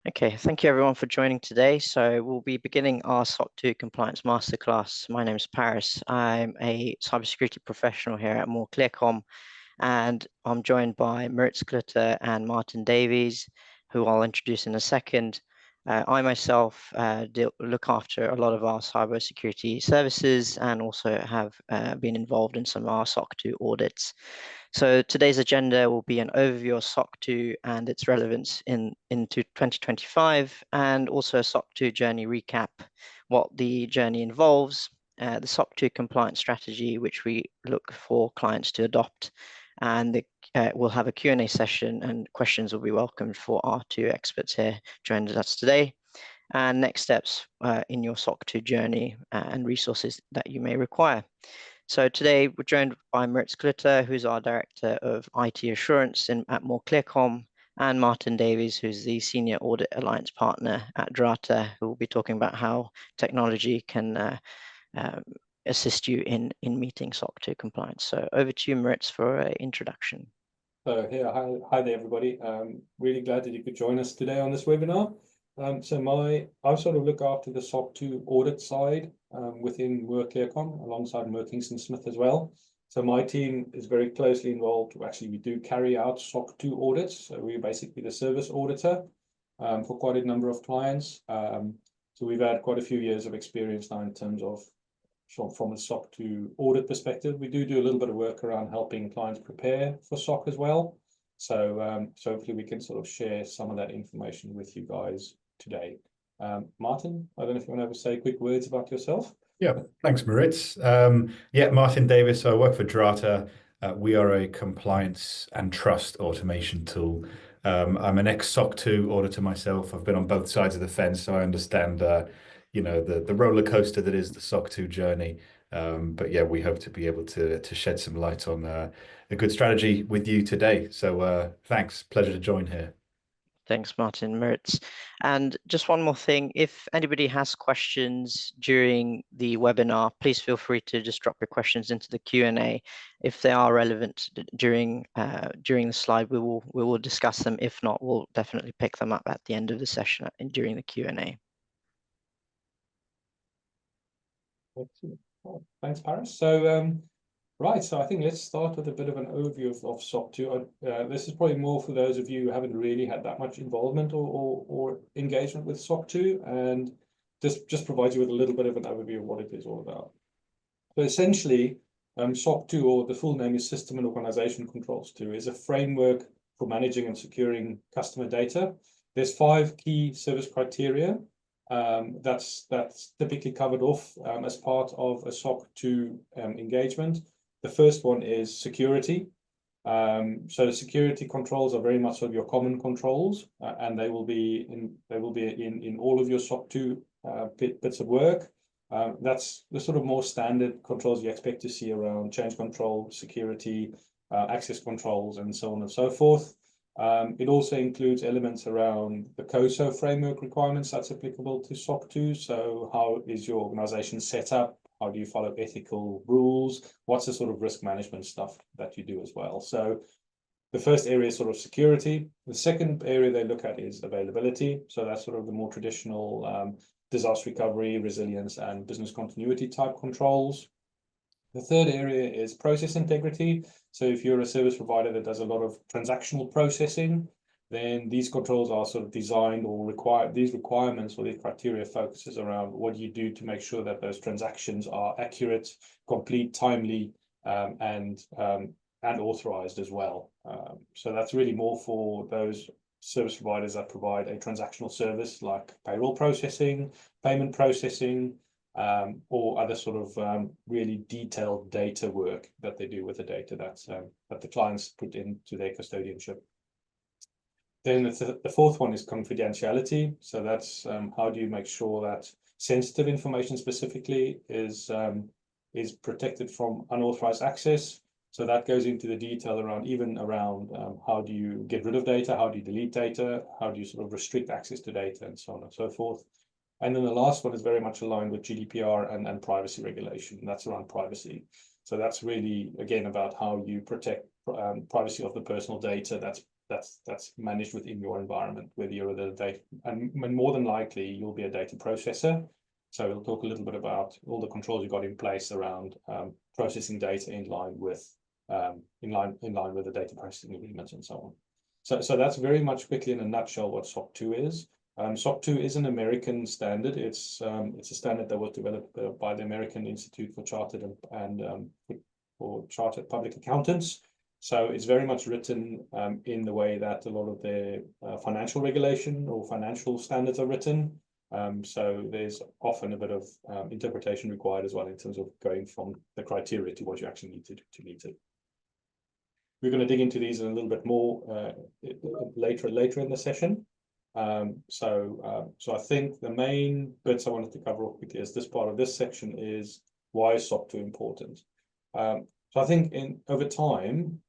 Okay, thank you everyone for joining today. So we'll be beginning our SOC2 Compliance Masterclass. My name is Paras. I'm a cybersecurity professional here at Moore ClearComm, and I'm joined by Maritz Cloete and Martin Davies, who I'll introduce in a second. I myself look after a lot of our cybersecurity services and also have been involved in some of our SOC2 audits. So today's agenda will be an overview of SOC2 and its relevance into 2025, and also a SOC2 journey recap, what the journey involves, the SOC2 compliance strategy, which we look for clients to adopt, and we'll have a Q&A session, and questions will be welcomed for our two experts here joining us today, and next steps in your SOC2 journey and resources that you may require. So today we're joined by Maritz Cloete, who's our Director of IT Assurance at Moore ClearComm, and Martin Davies, who's the Senior Audit Alliance Partner at Drata, who will be talking about how technology can assist you in meeting SOC 2 compliance. So over to you, Maritz, for an introduction. So hi there, everybody. Really glad that you could join us today on this webinar. I sort of look after the SOC 2 audit side within Moore ClearComm, alongside Moore Kingston Smith as well. So my team is very closely involved. Actually, we do carry out SOC 2 audits. So we're basically the service auditor for quite a number of clients. So we've had quite a few years of experience now in terms of from a SOC 2 audit perspective. We do a little bit of work around helping clients prepare for SOC as well. So hopefully we can sort of share some of that information with you guys today. Martin, I don't know if you want to say quick words about yourself. Yeah, thanks, Maritz. Martin Davies. So I work for Drata. We are a compliance and trust automation tool. I'm an ex-SOC 2 auditor myself. I've been on both sides of the fence, so I understand the roller coaster that is the SOC 2 journey. But yeah, we hope to be able to shed some light on a good strategy with you today. So thanks, pleasure to join here. Thanks, Martin, Maritz. And just one more thing, if anybody has questions during the webinar, please feel free to just drop your questions into the Q&A. If they are relevant during the slide, we will discuss them. If not, we'll definitely pick them up at the end of the session and during the Q&A. Thanks, Paras. So right, so I think let's start with a bit of an overview of SOC 2. This is probably more for those of you who haven't really had that much involvement or engagement with SOC 2, and just provides you with a little bit of an overview of what it is all about. So essentially, SOC 2, or the full name is System and Organization Controls 2, is a framework for managing and securing customer data. There's 5 key service criteria that's typically covered off as part of a SOC 2 engagement. The first one is security. So the security controls are very much sort of your common controls, and they will be in all of your SOC 2 bits of work. That's the sort of more standard controls you expect to see around change control, security, access controls, and so on and so forth. It also includes elements around the COSO framework requirements that's applicable to SOC 2. So how is your organization set up? How do you follow ethical rules? What's the sort of risk management stuff that you do as well? So the first area is sort of security. The second area they look at is availability. So that's sort of the more traditional disaster recovery, resilience, and business continuity type controls. The third area is process integrity. So if you're a service provider that does a lot of transactional processing, then these controls are sort of designed or these requirements or these criteria focuses around what you do to make sure that those transactions are accurate, complete, timely, and authorized as well. So that's really more for those service providers that provide a transactional service like payroll processing, payment processing, or other sort of really detailed data work that they do with the data that the clients put into their custodianship. Then the fourth one is confidentiality. So that's how do you make sure that sensitive information specifically is protected from unauthorized access. So that goes into the detail around how do you get rid of data, how do you delete data, how do you sort of restrict access to data, and so on and so forth. And then the last one is very much aligned with GDPR and privacy regulation. And that's around privacy. So that's really, again, about how you protect privacy of the personal data that's that's managed within your environment, whether you're the data, and more tthan likely you'll be a data processor. So we'll talk a little bit about all the controls you've got in place around processing data in line with the data processing agreements and so on. So that's very much quickly in a nutshell what SOC 2 is. SOC 2 is an American standard. It's a standard that was developed by the American Institute for Chartered and for Chartered Public Accountants. So it's very much written in the way that a lot of the financial regulation or financial standards are written. So there's often a bit of interpretation required as well in terms of going from the criteria to what you actually need to do to meet it. We're going to dig into these in a little bit more later in the session. So I think the main bits I wanted to cover off quickly as this part of this section is why is SOC 2 important? So I think over time,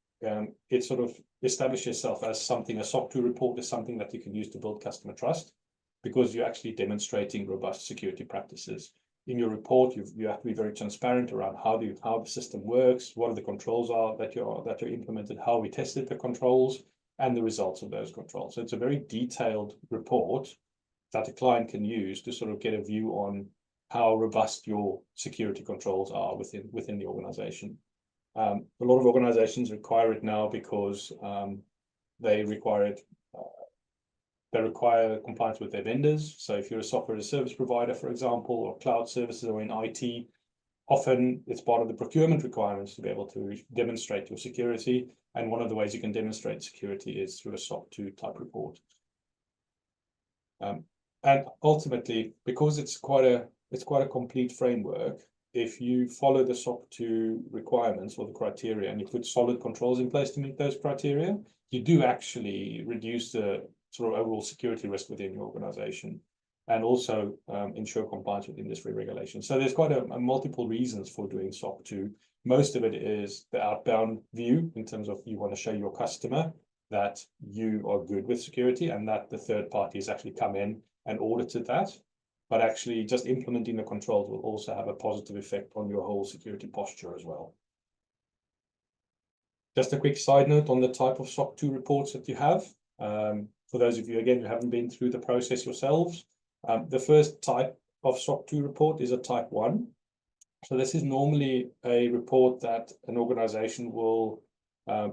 it sort of establishes itself as something, a SOC 2 report is something that you can use to build customer trust, because you're actually demonstrating robust security practices. In your report, you have to be very transparent around how the system works, what are the controls are that you're implemented, how we tested the controls, and the results of those controls. So it's a very detailed report that a client can use to sort of get a view on how robust your security controls are within the organization. A lot of organizations require it now because they require it. They require compliance with their vendors. So if you're a software as a service provider, for example, or cloud services or in IT, often it's part of the procurement requirements to be able to demonstrate your security. And one of the ways you can demonstrate security is through a SOC 2 type report. And ultimately, because it's quite a complete framework, if you follow the SOC 2 requirements or the criteria and you put solid controls in place to meet those criteria, you do actually reduce the sort of overall security risk within your organization, and also ensure compliance with industry regulations. So there's quite a multiple reasons for doing SOC 2. Most of it is the outbound view in terms of you want to show your customer that you are good with security and that the third parties actually come in and audited that. But actually just implementing the controls will also have a positive effect on your whole security posture as well. Just a quick side note on the type of SOC 2 reports that you have. For those of you, again, who haven't been through the process yourselves, the first type of SOC 2 report is a type 1. So this is normally a report that an organization will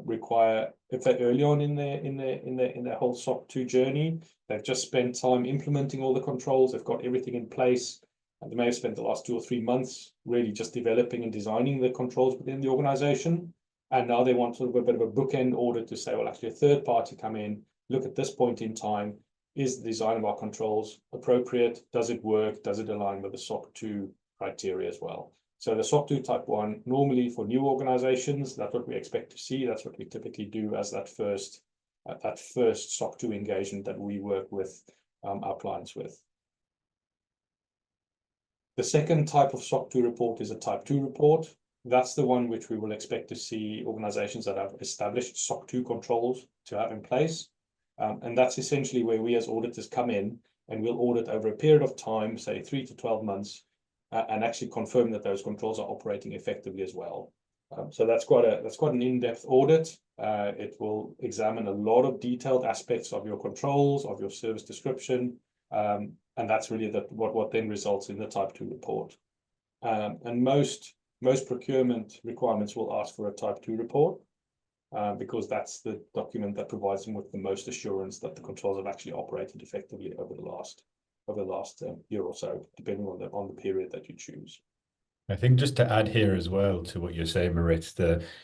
require if they're early on in their whole SOC 2 journey. They've just spent time implementing all the controls. They've got everything in place. And they may have spent the last 2 or 3 months really just developing and designing the controls within the organization. And now they want sort of a bit of a bookend audit to say, well, actually a third party come in, look at this point in time, is the design of our controls appropriate? Does it work? Does it align with the SOC 2 criteria as well? So the SOC 2 type 1, normally for new organizations, that's what we expect to see. That's what we typically do as that first SOC 2 engagement that we work with our clients with. The second type of SOC 2 report is a type 2 report. That's the one which we will expect to see organizations that have established SOC 2 controls to have in place. And that's essentially where we as auditors come in and we'll audit over a period of time, say 3 to 12 months, and actually confirm that those controls are operating effectively as well. So that's quite an in-depth audit. It will examine a lot of detailed aspects of your controls, of your service description, and that's really what then results in the type 2 report. And most procurement requirements will ask for a type 2 report because that's the document that provides them with the most assurance that the controls have actually operated effectively over the last year or so, depending on the period that you choose. I think just to add here as well to what you're saying, Maritz,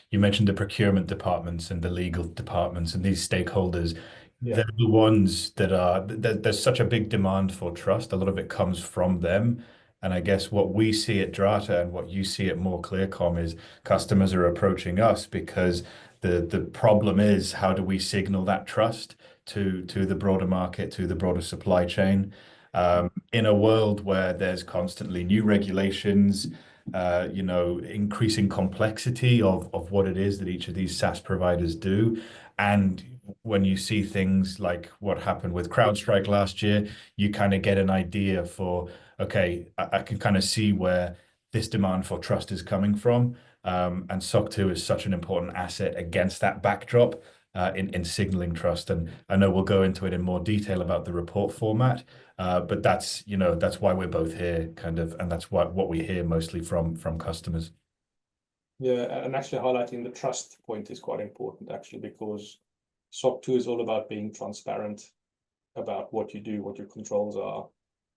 you mentioned the procurement departments and the legal departments and these stakeholders. Yeah. They're the ones there's such a big demand for trust. A lot of it comes from them. And I guess what we see at Drata and what you see at Moore ClearComm is customers are approaching us because the problem is, how do we signal that trust to the broader market, to the broader supply chain? In a world where there's constantly new regulations, increasing complexity of what it is that each of these SaaS providers do. And when you see things like what happened with CrowdStrike last year, you kind of get an idea for, okay, I can kind of see where this demand for trust is coming from. And SOC 2 is such an important asset against that backdrop. in signaling trust. And I know we'll go into it in more detail about the report format, but that's why we're both here, kind of, and that's what we hear mostly from customers. Yeah, and actually highlighting the trust point is quite important, actually, because SOC 2 is all about being transparent about what you do, what your controls are.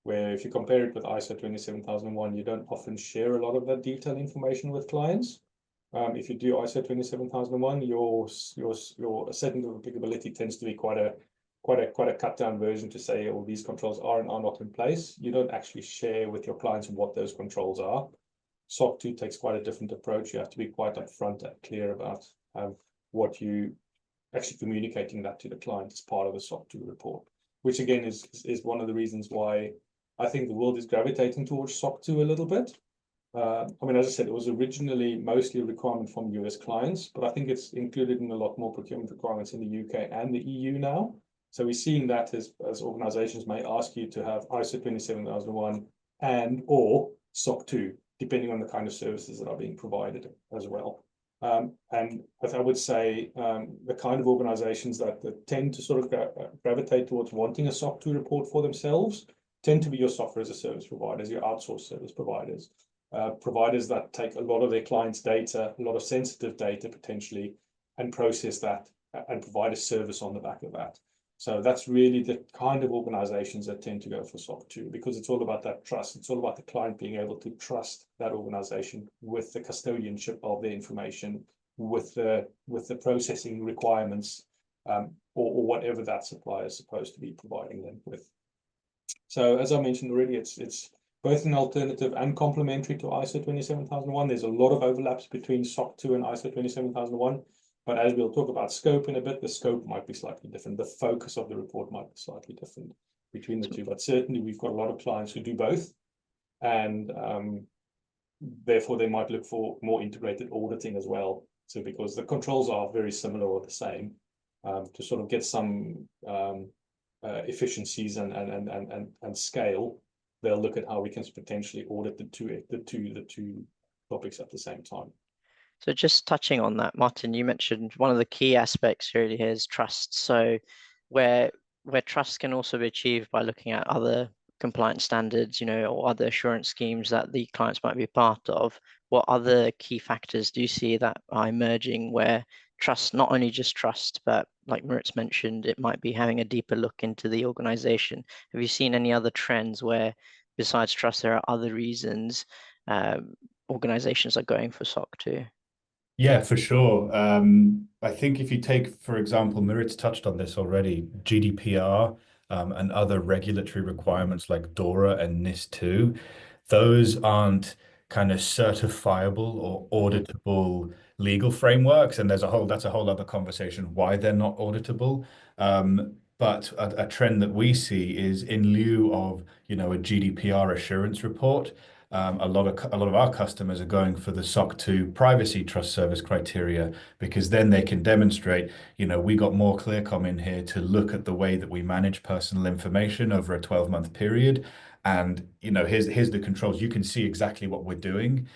Where if you compare it with ISO 27001, you don't often share a lot of that detailed information with clients. If you do ISO 27001, your assessment of applicability tends to be quite a cut down version to say, oh, these controls are and are not in place. You don't actually share with your clients what those controls are. SOC 2 takes quite a different approach. You have to be quite upfront and clear about what you actually communicating that to the client as part of the SOC 2 report, which again is one of the reasons why I think the world is gravitating towards SOC 2 a little bit. I mean, as I said, it was originally mostly a requirement from US clients, but I think it's included in a lot more procurement requirements in the UK and the EU now. So we're seeing that as organizations may ask you to have ISO 27001 and or SOC 2, depending on the kind of services that are being provided as well. And as I would say, the kind of organizations that tend to sort of gravitate towards wanting a SOC 2 report for themselves tend to be your software as a service providers, your outsourced service providers, providers that take a lot of their clients' data, a lot of sensitive data potentially, and process that and provide a service on the back of that. So that's really the kind of organizations that tend to go for SOC 2, because it's all about that trust. It's all about the client being able to trust that organization with the custodianship of their information, with the processing requirements, or whatever that supplier is supposed to be providing them with. So as I mentioned already, it's both an alternative and complementary to ISO 27001. There's a lot of overlaps between SOC 2 and ISO 27001. But as we'll talk about scope in a bit, the scope might be slightly different. The focus of the report might be slightly different between the two. But certainly we've got a lot of clients who do both. And therefore they might look for more integrated auditing as well. So because the controls are very similar or the same, to sort of get some efficiencies and scale, they'll look at how we can potentially audit the two topics at the same time. So just touching on that, Martin, you mentioned one of the key aspects really here is trust. So where trust can also be achieved by looking at other compliance standards, or other assurance schemes that the clients might be part of, what other key factors do you see that are emerging where trust, not only just trust, but like Maritz mentioned, it might be having a deeper look into the organization. Have you seen any other trends where besides trust, there are other reasons organizations are going for SOC 2? Yeah, for sure. I think if you take, for example, Maritz touched on this already, GDPR and other regulatory requirements like DORA and NIS2, those aren't kind of certifiable or auditable legal frameworks. And that's a whole other conversation why they're not auditable. But a trend that we see is in lieu of, a GDPR assurance report, a lot of our customers are going for the SOC 2 privacy trust service criteria, because then they can demonstrate, we got Moore ClearComm in here to look at the way that we manage personal information over a 12-month period. And, here's the controls. You can see exactly what we're doing.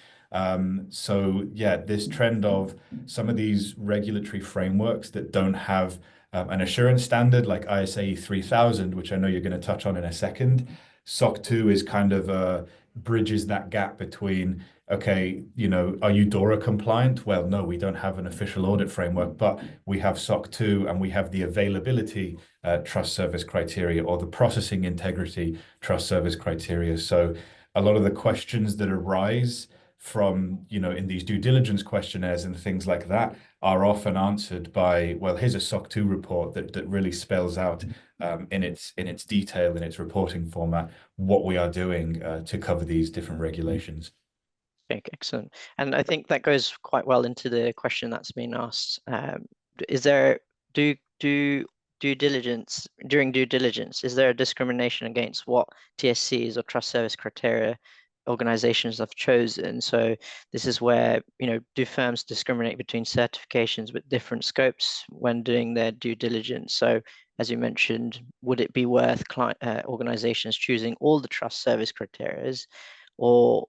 So yeah, this trend of some of these regulatory frameworks that don't have an assurance standard like ISAE 3000, which I know you're going to touch on in a second. SOC 2 is kind of bridges that gap between, okay, are you DORA compliant? Well, no, we don't have an official audit framework, but we have SOC 2 and we have the availability trust service criteria, or the processing integrity trust service criteria. So a lot of the questions that arise from, in these due diligence questionnaires and things like that are often answered by, well, here's a SOC 2 report that really spells out in its detail, in its reporting format, what we are doing to cover these different regulations. Okay, excellent. And I think that goes quite well into the question that's been asked. Is there due diligence, is there a discrimination against what TSCs or trust service criteria organizations have chosen? So this is where, do firms discriminate between certifications with different scopes when doing their due diligence? So as you mentioned, would it be worth organizations choosing all the trust service criteria, or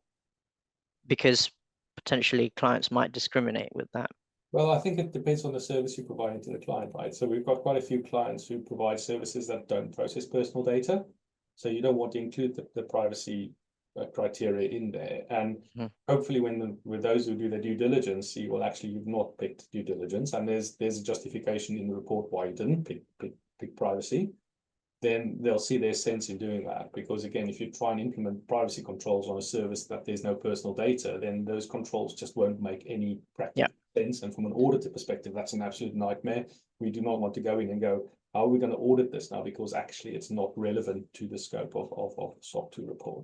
because potentially clients might discriminate with that? Well, I think it depends on the service you're providing to the client, right? So we've got quite a few clients who provide services that don't process personal data. So you don't want to include the privacy criteria in there. And hopefully with those who do their due diligence, see, well, actually, you've not picked due diligence, and there's a justification in the report why you didn't pick privacy. Then they'll see their sense in doing that. Because again, if you try and implement privacy controls on a service that there's no personal data, then those controls just won't make any practical sense. And from an auditor perspective, that's an absolute nightmare. We do not want to go in and go, how are we going to audit this now? Because actually it's not relevant to the scope of SOC 2 report.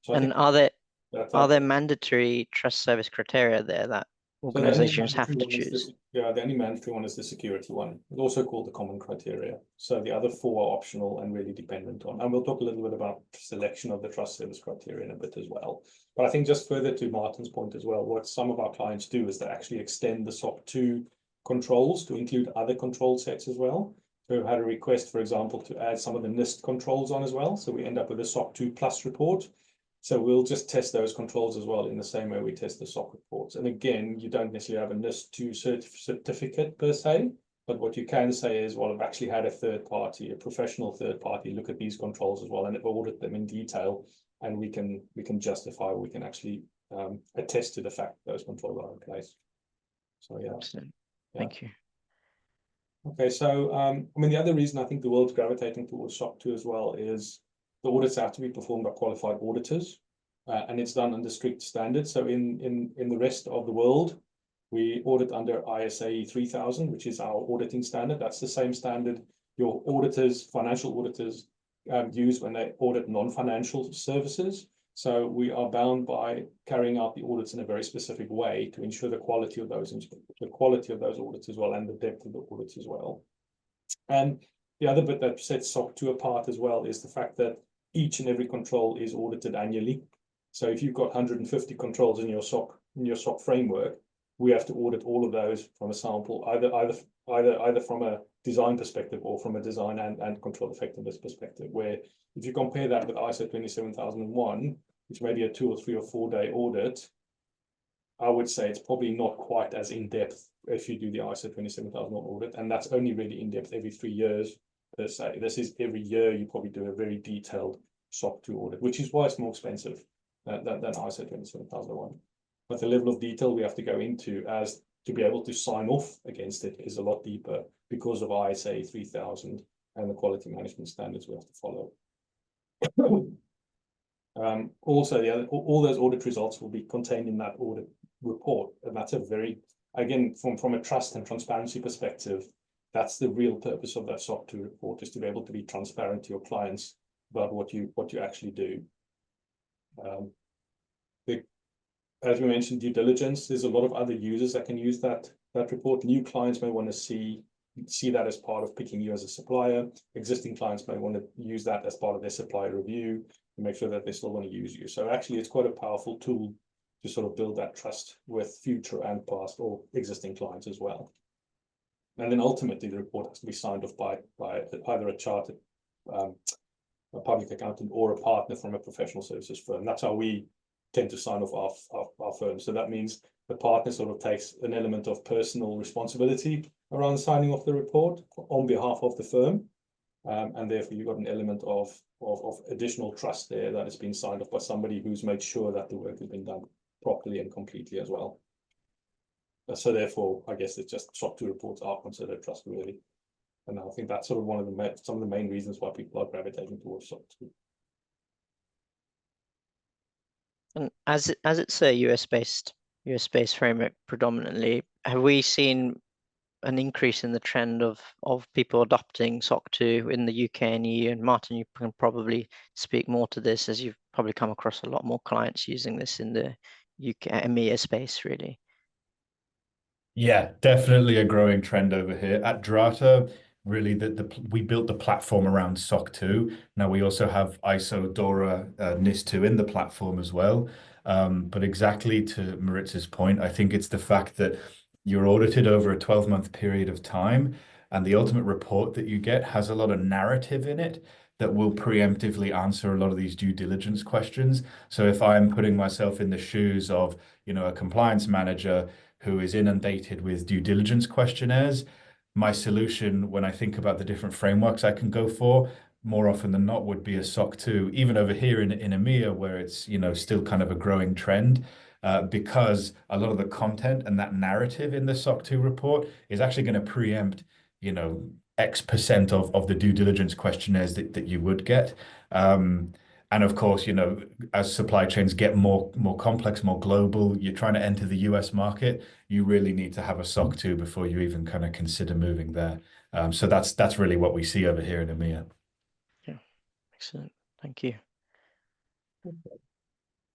So and are there mandatory trust service criteria there that organizations have to choose? The only mandatory one is the security one. It's also called the common criteria. So the other four are optional and really dependent on. And we'll talk a little bit about selection of the trust service criteria in a bit as well. But I think just further to Martin's point as well, what some of our clients do is they actually extend the SOC 2 controls to include other control sets as well. So we've had a request, for example, to add some of the NIST controls on as well. So we end up with a SOC 2 plus report. So we'll just test those controls as well in the same way we test the SOC reports. And again, you don't necessarily have a NIST2 certificate per se, but what you can say is, well, I've actually had a third party, a professional third party, look at these controls as well and audit them in detail, and we can justify, we can actually attest to the fact that those controls are in place. So yeah. Excellent. Thank you. Okay, so I mean, the other reason I think the world's gravitating towards SOC 2 as well is the audits have to be performed by qualified auditors, and it's done under strict standards. So in the rest of the world, we audit under ISA 3000, which is our auditing standard. That's the same standard your auditors, financial auditors, use when they audit non-financial services. So we are bound by carrying out the audits in a very specific way to ensure the quality of those audits as well, and the depth of the audits as well. And the other bit that sets SOC 2 apart as well is the fact that each and every control is audited annually. So if you've got 150 controls in your SOC framework, we have to audit all of those from a sample, either from a design perspective or from a design and control effectiveness perspective. Where if you compare that with ISO 27001, which may be a 2 or 3 or 4 day audit, I would say it's probably not quite as in depth if you do the ISO 27001 audit, and that's only really in depth every 3 years per se. This is every year you probably do a very detailed SOC 2 audit, which is why it's more expensive than ISO 27001. But the level of detail we have to go into as to be able to sign off against it is a lot deeper because of ISA 3000 and the quality management standards we have to follow. Also, all those audit results will be contained in that audit report, and that's a very, again, from a trust and transparency perspective, that's the real purpose of that SOC 2 report, is to be able to be transparent to your clients about what you actually do. As we mentioned, due diligence, there's a lot of other users that can use that report. New clients may want to see that as part of picking you as a supplier. Existing clients may want to use that as part of their supplier review to make sure that they still want to use you. So actually, it's quite a powerful tool to sort of build that trust with future and past or existing clients as well. And then ultimately, the report has to be signed off by either a chartered a public accountant or a partner from a professional services firm. That's how we tend to sign off our firm. So that means the partner sort of takes an element of personal responsibility around signing off the report on behalf of the firm. And therefore, you've got an element of additional trust there that has been signed off by somebody who's made sure that the work has been done properly and completely as well. So therefore, I guess it's just SOC 2 reports are considered trustworthy. And I think that's sort of one of some of the main reasons why people are gravitating towards SOC 2. And as it's a US-based framework predominantly, have we seen an increase in the trend of people adopting SOC 2 in the UK and EU? And Martin, you can probably speak more to this, as you've probably come across a lot more clients using this in the UK EMEA space, really. Yeah, definitely a growing trend over here at Drata. Really, we built the platform around SOC 2. Now we also have ISO, DORA, NIST 2 in the platform as well. But exactly to Maritz's point, I think it's the fact that you're audited over a 12-month period of time, and the ultimate report that you get has a lot of narrative in it that will preemptively answer a lot of these due diligence questions. So if I'm putting myself in the shoes of, a compliance manager who is inundated with due diligence questionnaires. My solution, when I think about the different frameworks I can go for, more often than not would be a SOC 2, even over here in EMEA, where it's, you know, still kind of a growing trend, because a lot of the content and that narrative in the SOC 2 report is actually going to preempt, you know, X% of the due diligence questionnaires that you would get. And of course, you know, as supply chains get more complex, more global, you're trying to enter the US market, you really need to have a SOC 2 before you even kind of consider moving there. So that's really what we see over here in EMEA. Yeah, excellent. Thank you.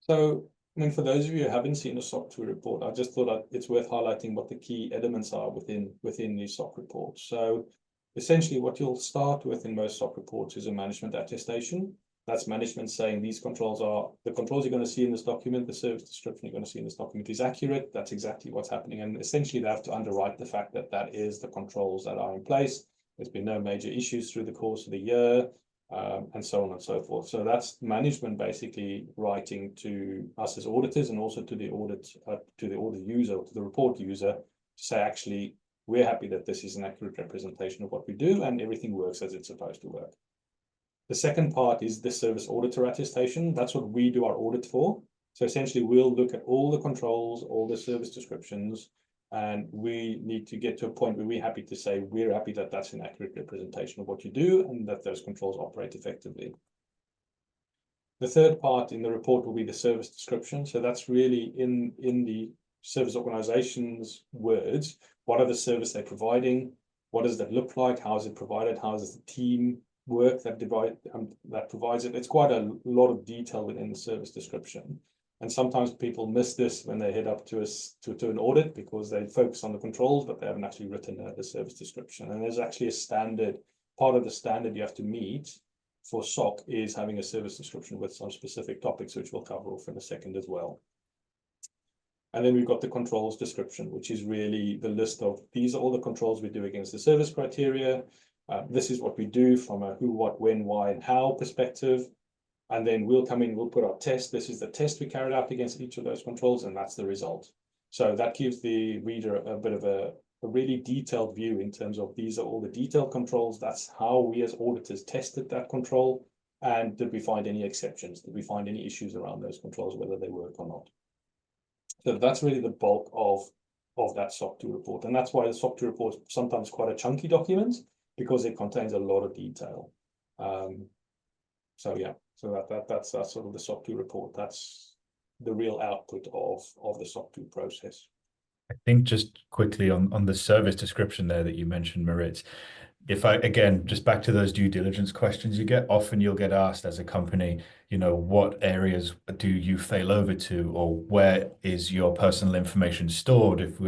So, I mean, for those of you who haven't seen a SOC 2 report, I just thought it's worth highlighting what the key elements are within these SOC reports. So essentially what you'll start with in most SOC reports is a management attestation. That's management saying these controls are, the controls you're going to see in this document, the service description you're going to see in this document is accurate. That's exactly what's happening. And essentially they have to underwrite the fact that that is the controls that are in place. There's been no major issues through the course of the year. And so on and so forth. So that's management basically writing to us as auditors and also to the audit user, or to the report user, to say, actually, we're happy that this is an accurate representation of what we do and everything works as it's supposed to work. The second part is the service auditor attestation. That's what we do our audit for. So essentially, we'll look at all the controls, all the service descriptions, and we need to get to a point where we're happy to say we're happy that that's an accurate representation of what you do and that those controls operate effectively. The third part in the report will be the service description. So that's really in the service organization's words. What are the service they're providing? What does that look like? How is it provided? How does the team work that provides it? It's quite a lot of detail within the service description. And sometimes people miss this when they head up to an audit because they focus on the controls, but they haven't actually written the service description. And there's actually a standard, part of the standard you have to meet for SOC is having a service description with some specific topics, which we'll cover off in a second as well. And then we've got the controls description, which is really the list of, these are all the controls we do against the service criteria. This is what we do from a who, what, when, why, and how perspective. And then we'll come in, we'll put our test. This is the test we carried out against each of those controls, and that's the result. So that gives the reader a bit of a really detailed view in terms of these are all the detailed controls. That's how we as auditors tested that control. And did we find any exceptions? Did we find any issues around those controls, whether they work or not? So that's really the bulk of that SOC 2 report. And that's why the SOC 2 report is sometimes quite a chunky document, because it contains a lot of detail. So yeah, so that's sort of the SOC 2 report. That's the real output of the SOC 2 process. I think just quickly on the service description there that you mentioned, Maritz, if I, again, just back to those due diligence questions you get, often you'll get asked as a company, you know, what areas do you fail over to, or where is your personal information stored? If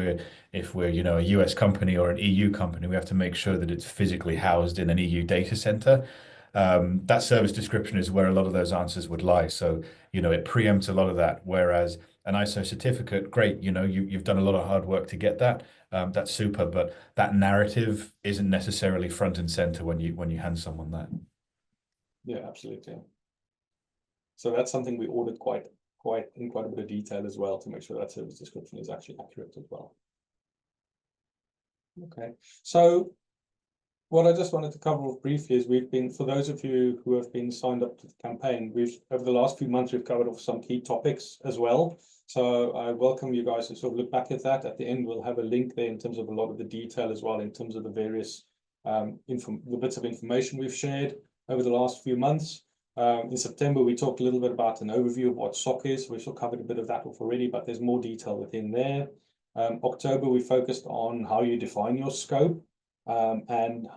we're, you know, a US company or an EU company, we have to make sure that it's physically housed in an EU data center. That service description is where a lot of those answers would lie. So, you know, it preempts a lot of that. Whereas an ISO certificate, great, you know, you've done a lot of hard work to get that. That's super, but that narrative isn't necessarily front and center when you hand someone that. Yeah, absolutely. So that's something we audit quite in quite a bit of detail as well to make sure that service description is actually accurate as well. Okay, so what I just wanted to cover off briefly is we've been, for those of you who have been signed up to the campaign, we've over the last few months we've covered off some key topics as well. So I welcome you guys to sort of look back at that. At the end, we'll have a link there in terms of a lot of the detail as well, in terms of the various the bits of information we've shared over the last few months. In September, we talked a little bit about an overview of what SOC is. We've sort of covered a bit of that off already, but there's more detail within there. October, we focused on how you define your scope and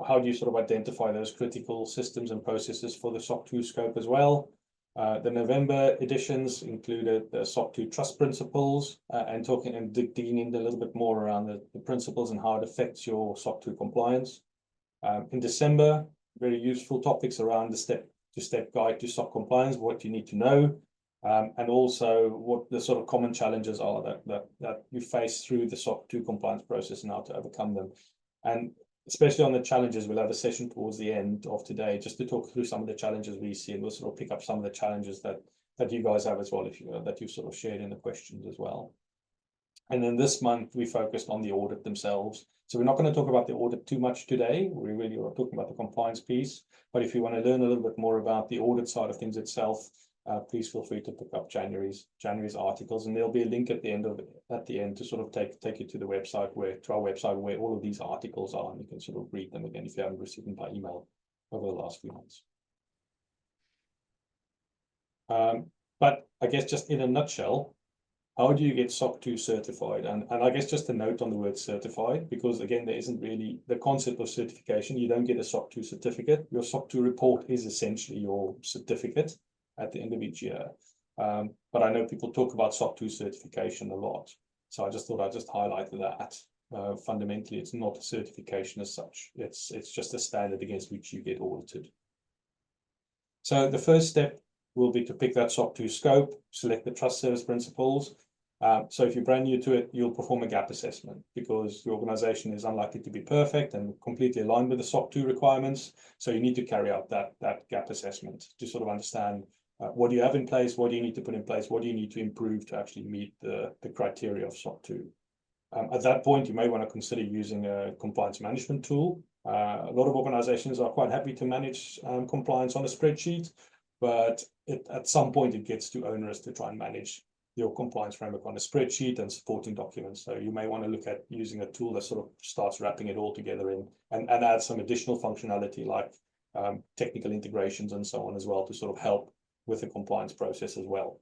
how do you sort of identify those critical systems and processes for the SOC 2 scope as well. The November editions included the SOC 2 trust principles and talking and digging in a little bit more around the principles and how it affects your SOC 2 compliance. In December, very useful topics around the step-to-step guide to SOC compliance, what you need to know, and also what the sort of common challenges are that you face through the SOC 2 compliance process and how to overcome them. And especially on the challenges, we'll have a session towards the end of today just to talk through some of the challenges we see, and we'll sort of pick up some of the challenges that you guys have as well, if you that you've sort of shared in the questions as well. And then this month, we focused on the audit themselves. So we're not going to talk about the audit too much today. We really are talking about the compliance piece. But if you want to learn a little bit more about the audit side of things itself, please feel free to pick up January's articles, and there'll be a link at the end to sort of take you to the website to our website where all of these articles are, and you can sort of read them again if you haven't received them by email over the last few months. But I guess just in a nutshell, how do you get SOC 2 certified? And I guess just a note on the word certified, because again, there isn't really the concept of certification. You don't get a SOC 2 certificate. Your SOC 2 report is essentially your certificate at the end of each year. But I know people talk about SOC 2 certification a lot. So I just thought I'd just highlight that. Fundamentally, it's not a certification as such. It's just a standard against which you get audited. So the first step will be to pick that SOC 2 scope, select the trust service principles. So if you're brand new to it, you'll perform a gap assessment because your organization is unlikely to be perfect and completely aligned with the SOC 2 requirements. So you need to carry out that gap assessment to sort of understand what do you have in place, what do you need to put in place, what do you need to improve to actually meet the criteria of SOC 2. At that point, you may want to consider using a compliance management tool. A lot of organizations are quite happy to manage compliance on a spreadsheet, but at some point it gets too onerous to try and manage your compliance framework on a spreadsheet and supporting documents. So you may want to look at using a tool that sort of starts wrapping it all together in and add some additional functionality like technical integrations and so on as well to sort of help with the compliance process as well.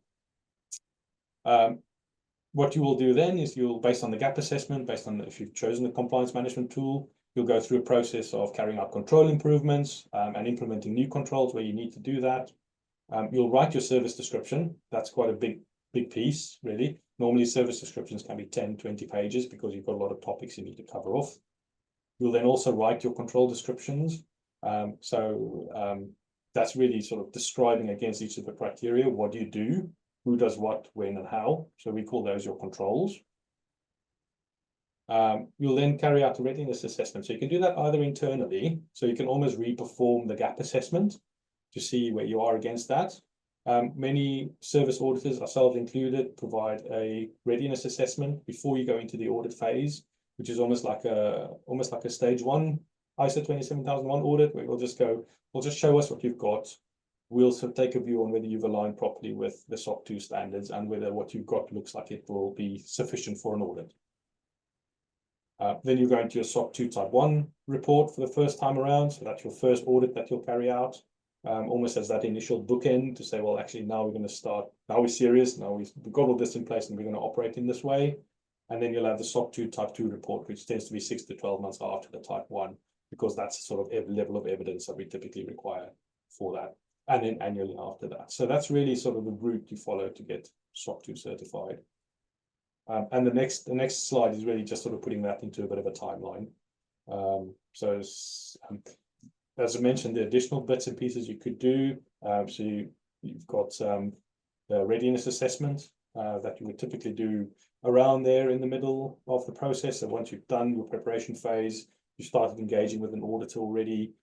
What you will do then is based on the gap assessment, if you've chosen the compliance management tool, you'll go through a process of carrying out control improvements and implementing new controls where you need to do that. You'll write your service description. That's quite a big piece, really. Normally, service descriptions can be 10, 20 pages because you've got a lot of topics you need to cover off. You'll then also write your control descriptions. That's really sort of describing against each of the criteria. What do you do? Who does what, when, and how? So we call those your controls. You'll then carry out a readiness assessment. So you can do that either internally, so you can almost re-perform the gap assessment to see where you are against that. Many service auditors, ourselves included, provide a readiness assessment before you go into the audit phase, which is almost like a stage 1 ISO 27001 audit, where we'll just show us what you've got. We'll sort of take a view on whether you've aligned properly with the SOC 2 standards and whether what you've got looks like it will be sufficient for an audit. Then you go into your SOC 2 Type 1 report for the first time around. So that's your first audit that you'll carry out, almost as that initial bookend to say, well, actually, now we're going to start. Now we're serious. Now we've got all this in place and we're going to operate in this way. And then you'll have the SOC 2 Type 2 report, which tends to be 6 to 12 months after the Type 1, because that's the sort of level of evidence that we typically require for that. And then annually after that. So that's really sort of the route you follow to get SOC 2 certified. And the next slide is really just sort of putting that into a bit of a timeline. As I mentioned, the additional bits and pieces you could do. So you've got the readiness assessment that you would typically do around there in the middle of the process. So once you've done your preparation phase, you started engaging with an auditor already.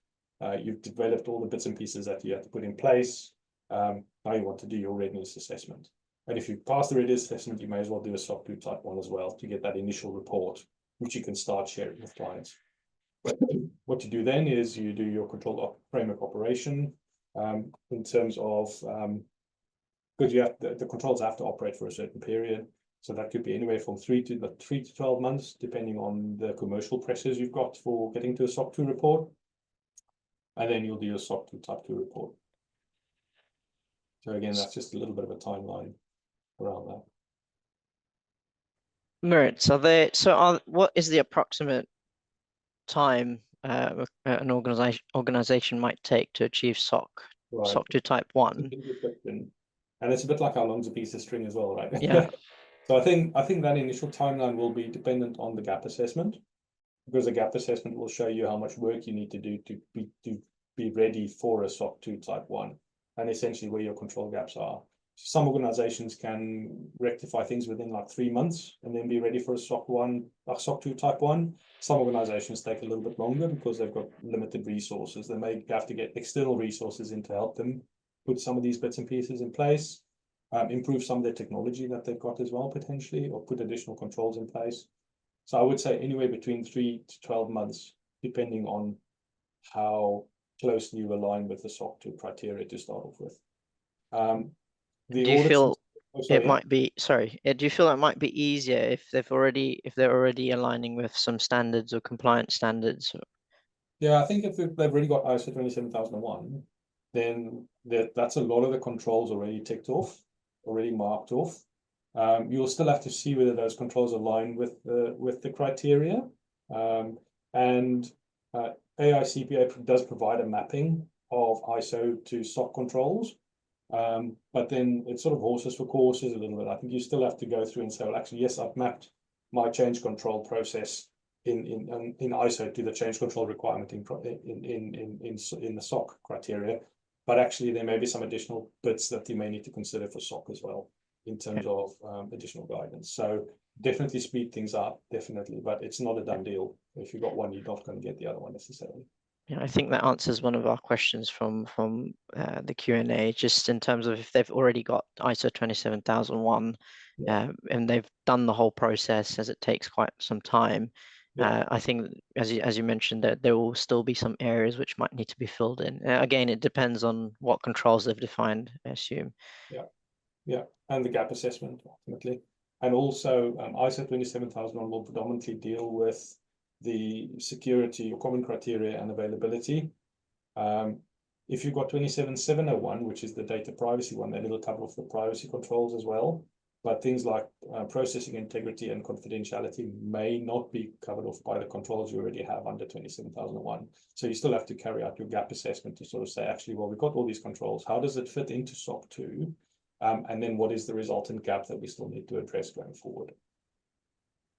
You've developed all the bits and pieces that you have to put in place. Now you want to do your readiness assessment. And if you pass the readiness assessment, you may as well do a SOC 2 Type 1 as well to get that initial report, which you can start sharing with clients. What you do then is you do your controlled framework operation in terms of, because the controls have to operate for a certain period. So that could be anywhere from 3 to 12 months, depending on the commercial pressures you've got for getting to a SOC 2 report. And then you'll do your SOC 2 Type 2 report. So again, that's just a little bit of a timeline around that. Maritz, what is the approximate time an organization might take to achieve SOC 2 Type 1? And it's a bit like how long's a piece of string as well, right? Yeah. So I think that initial timeline will be dependent on the gap assessment, because the gap assessment will show you how much work you need to do to be ready for a SOC 2 Type 1, and essentially where your control gaps are. Some organizations can rectify things within like 3 months and then be ready for a SOC 2 Type 1. Some organizations take a little bit longer because they've got limited resources. They may have to get external resources in to help them put some of these bits and pieces in place. improve some of the technology that they've got as well, potentially, or put additional controls in place. So I would say anywhere between 3 to 12 months, depending on how closely you align with the SOC 2 criteria to start off with. The Do you audits, feel sorry, it might be, sorry, do you feel it might be easier if they're already aligning with some standards or compliance standards? Yeah, I think if they've already got ISO 27001, then that's a lot of the controls already ticked off, already marked off. You'll still have to see whether those controls align with the criteria. And AICPA does provide a mapping of ISO to SOC controls. But then it's sort of horses for courses a little bit. I think you still have to go through and say, well, actually, yes, I've mapped my change control process in ISO to the change control requirement in the SOC criteria. But actually, there may be some additional bits that you may need to consider for SOC as well in terms of additional guidance. So definitely speed things up, definitely, but it's not a done deal. If you've got one, you're not going to get the other one necessarily. Yeah, I think that answers one of our questions from the Q&A, just in terms of if they've already got ISO 27001 and they've done the whole process, as it takes quite some time. I think, as you mentioned, that there will still be some areas which might need to be filled in. Again, it depends on what controls they've defined, I assume. Yeah, and the gap assessment ultimately. And also ISO 27001 will predominantly deal with the security or common criteria and availability. If you've got 27701, which is the data privacy one, then it'll cover off the privacy controls as well. But things like processing integrity and confidentiality may not be covered off by the controls you already have under 27001. So you still have to carry out your gap assessment to sort of say, actually, well, we've got all these controls. How does it fit into SOC 2? And then what is the resultant gap that we still need to address going forward?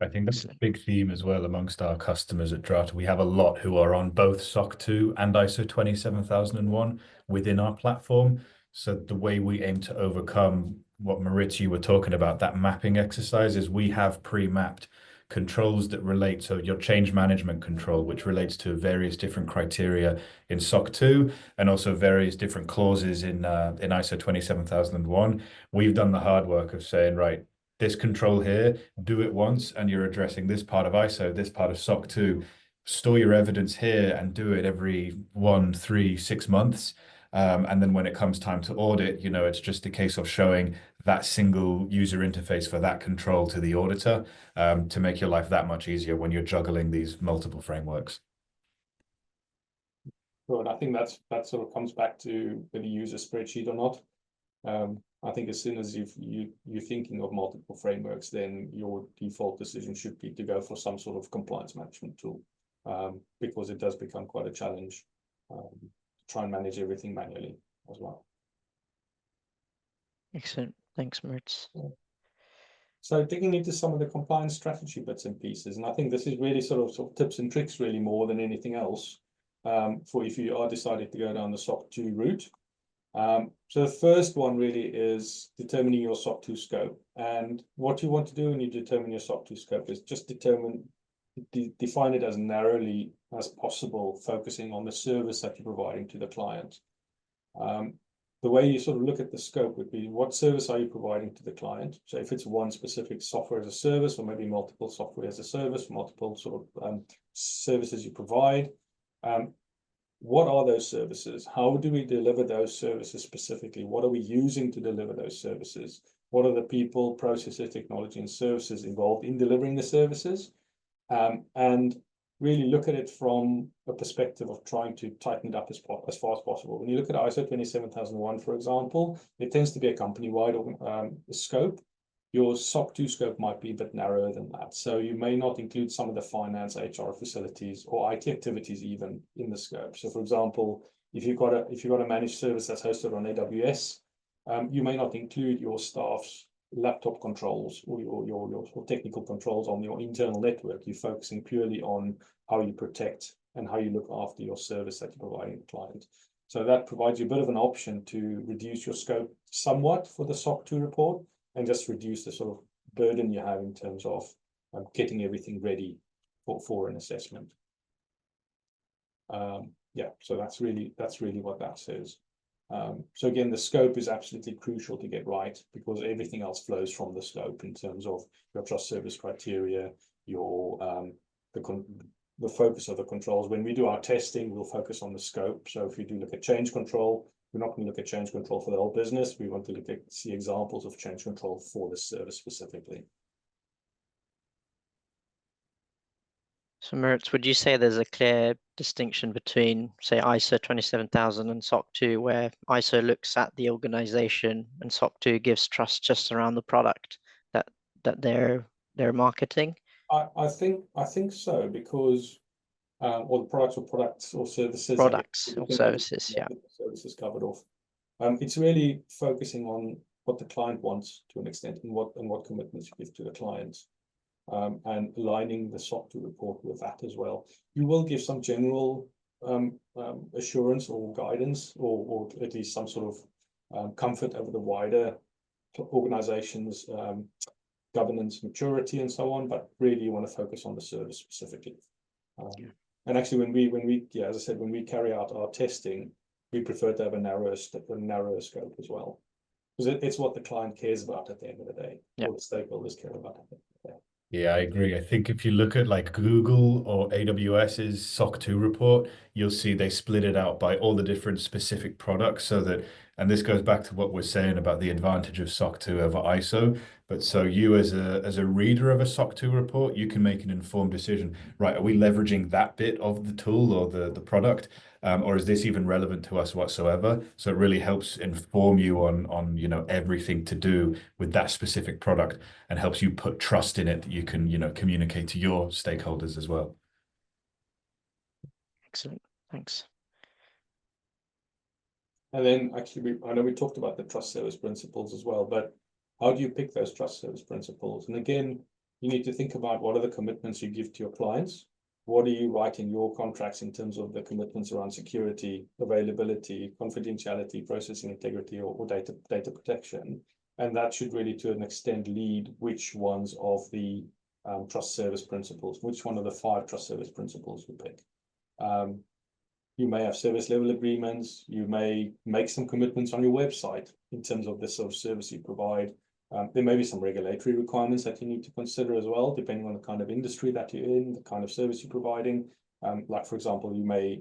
I think that's a big theme as well amongst our customers at Drata. We have a lot who are on both SOC 2 and ISO 27001 within our platform. So the way we aim to overcome what Maritz, you were talking about, that mapping exercise, is we have pre-mapped controls that relate to your change management control, which relates to various different criteria in SOC 2 and also various different clauses in ISO 27001. We've done the hard work of saying, right, this control here, do it once, and you're addressing this part of ISO, this part of SOC 2. Store your evidence here and do it every 1, 3, 6 months. And then when it comes time to audit, it's just a case of showing that single user interface for that control to the auditor to make your life that much easier when you're juggling these multiple frameworks. Well, and I think that sort of comes back to whether you use a spreadsheet or not. I think as soon as you're thinking of multiple frameworks, then your default decision should be to go for some sort of compliance management tool, because it does become quite a challenge to try and manage everything manually as well. Excellent. Thanks, Maritz. So digging into some of the compliance strategy bits and pieces, and I think this is really sort of tips and tricks really more than anything else for if you are decided to go down the SOC 2 route. So the first one really is determining your SOC 2 scope. And what you want to do when you determine your SOC 2 scope is just define it as narrowly as possible, focusing on the service that you're providing to the client. The way you sort of look at the scope would be, what service are you providing to the client? So if it's one specific software as a service, or maybe multiple software as a service, multiple sort of services you provide. What are those services? How do we deliver those services specifically? What are we using to deliver those services? What are the people, processes, technology, and services involved in delivering the services? And really look at it from a perspective of trying to tighten it up as far as possible. When you look at ISO 27001, for example, it tends to be a company-wide scope. Your SOC 2 scope might be a bit narrower than that. So you may not include some of the finance, HR facilities, or IT activities even in the scope. So for example, if you've got a managed service that's hosted on AWS, you may not include your staff's laptop controls or your technical controls on your internal network. You're focusing purely on how you protect and how you look after your service that you're providing the client. So that provides you a bit of an option to reduce your scope somewhat for the SOC 2 report, and just reduce the sort of burden you have in terms of getting everything ready for an assessment. Yeah, so that's really what that says. So again, the scope is absolutely crucial to get right, because everything else flows from the scope in terms of your trust service criteria, your the focus of the controls. When we do our testing, we'll focus on the scope. So if you do look at change control, we're not going to look at change control for the whole business. We want to see examples of change control for the service specifically. So Maritz, would you say there's a clear distinction between, say, ISO 27000 and SOC 2, where ISO looks at the organization and SOC 2 gives trust just around the product that they're marketing? I think so, because or the products or services. Products or services, yeah. Services covered off. It's really focusing on what the client wants to an extent, and what commitments you give to the clients. And aligning the SOC 2 report with that as well. You will give some general assurance or guidance, or at least some sort of comfort over the wider organization's governance maturity and so on, but really you want to focus on the service specifically. And actually, when we as I said, when we carry out our testing, we prefer to have a narrower scope as well, because it's what the client cares about at the end of the day, or the stakeholders care about at the end of the day. Yeah, I agree. I think if you look at like Google or AWS's SOC 2 report, you'll see they split it out by all the different specific products, so that, and this goes back to what we're saying about the advantage of SOC 2 over ISO. But so you as a reader of a SOC 2 report, you can make an informed decision, right? Are we leveraging that bit of the tool or the product? Or is this even relevant to us whatsoever? So it really helps inform you on everything to do with that specific product, and helps you put trust in it that you can communicate to your stakeholders as well. Excellent, thanks. And then actually, I know we talked about the trust service principles as well, but how do you pick those trust service principles? And again, you need to think about what are the commitments you give to your clients. What do you write in your contracts in terms of the commitments around security, availability, confidentiality, processing integrity, or data protection? And that should really, to an extent, lead which ones of the trust service principles, which one of the 5 trust service principles you pick. You may have service level agreements. You may make some commitments on your website in terms of the sort of service you provide. There may be some regulatory requirements that you need to consider as well, depending on the kind of industry that you're in, the kind of service you're providing. Like, for example, you may,